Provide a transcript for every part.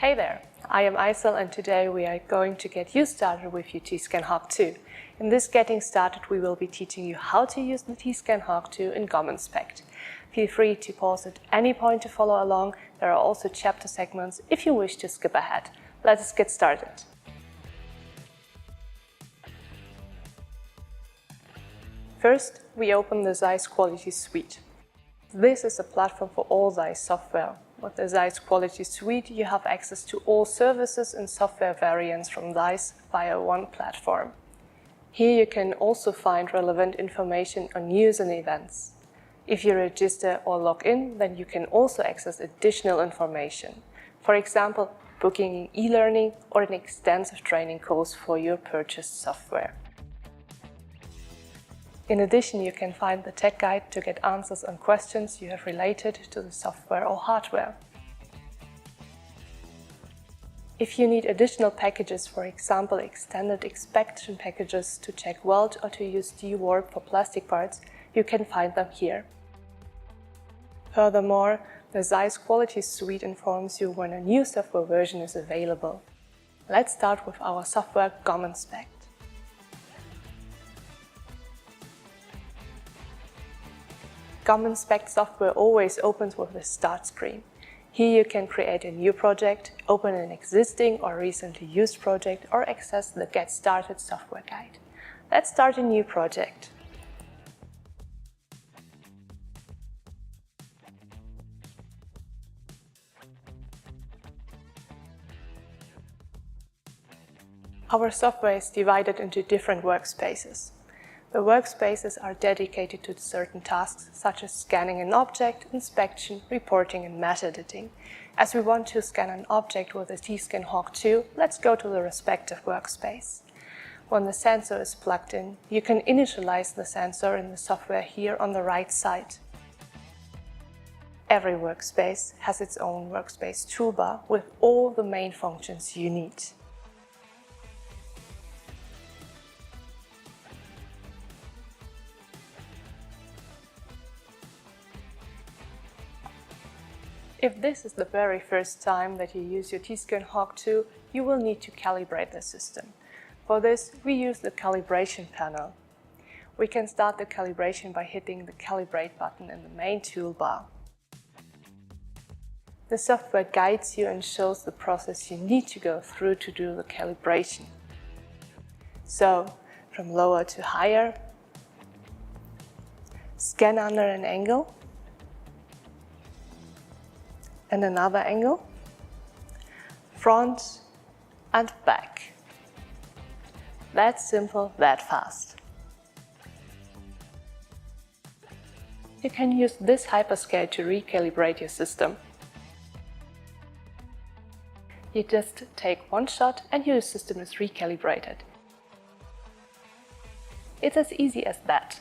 Hey there, I am Aysel and today we are going to get you started with your T-SCAN Hawk 2. In this Getting Started we will be teaching you how to use the T-SCAN Hawk 2 in GOM Inspect. Feel free to pause at any point to follow along. There are also chapter segments if you wish to skip ahead. Let us get started. First, we open the ZEISS Quality Suite. This is a platform for all ZEISS software. With the ZEISS Quality Suite, you have access to all services and software variants from ZEISS via one platform. Here you can also find relevant information on news and events. If you register or log in, then you can also access additional information. For example, booking an e-learning or an extensive training course for your purchased software. In addition, you can find the tech guide to get answers on questions you have related to the software or hardware. If you need additional packages, for example, extended inspection packages to check weld or to use dewarp for plastic parts, you can find them here. Furthermore, the ZEISS Quality Suite informs you when a new software version is available. Let's start with our software GOM Inspect. GOM Inspect software always opens with the Start screen. Here you can create a new project, open an existing or recently used project, or access the Get Started software guide. Let's start a new project. Our software is divided into different workspaces. The workspaces are dedicated to certain tasks such as scanning an object, inspection, reporting and method editing. As we want to scan an object with the T-SCAN Hawk 2, let's go to the respective workspace. When the sensor is plugged in, you can initialize the sensor in the software here on the right side. Every workspace has its own workspace toolbar with all the main functions you need. If this is the very first time that you use your T-SCAN Hawk 2, you will need to calibrate the system. For this, we use the Calibration panel. We can start the calibration by hitting the Calibrate button in the main toolbar. The software guides you and shows the process you need to go through to do the calibration. So, from lower to higher, scan under an angle, and another angle, front and back. That simple, that fast. You can use this hyperscale to recalibrate your system. You just take one shot and your system is recalibrated. It's as easy as that.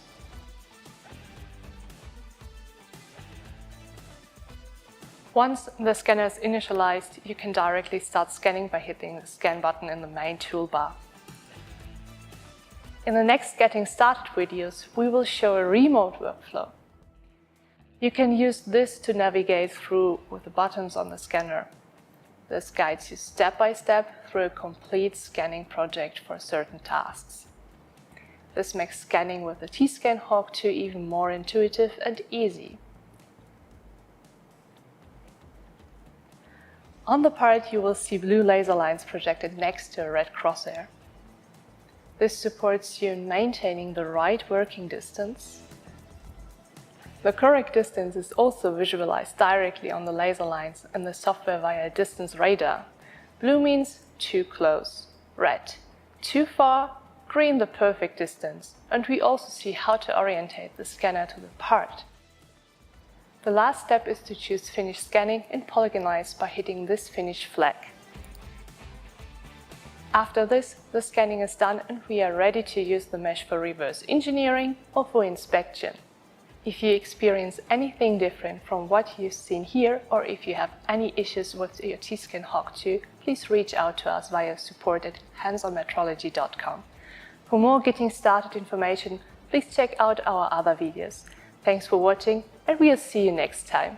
Once the scanner is initialized, you can directly start scanning by hitting the Scan button in the main toolbar. In the next Getting Started videos, we will show a remote workflow. You can use this to navigate through with the buttons on the scanner. This guides you step by step through a complete scanning project for certain tasks. This makes scanning with the T-SCAN Hawk 2 even more intuitive and easy. On the part, you will see blue laser lines projected next to a red crosshair. This supports you in maintaining the right working distance. The correct distance is also visualized directly on the laser lines in the software via distance radar. Blue means too close, red, too far, green the perfect distance, and we also see how to orientate the scanner to the part. The last step is to choose Finish Scanning and polygonize by hitting this Finish flag. After this, the scanning is done and we are ready to use the mesh for reverse engineering or for inspection. If you experience anything different from what you've seen here, or if you have any issues with your T-SCAN Hawk 2, please reach out to us via support@handsonmetrology.com. For more Getting Started information, please check out our other videos. Thanks for watching, and we'll see you next time.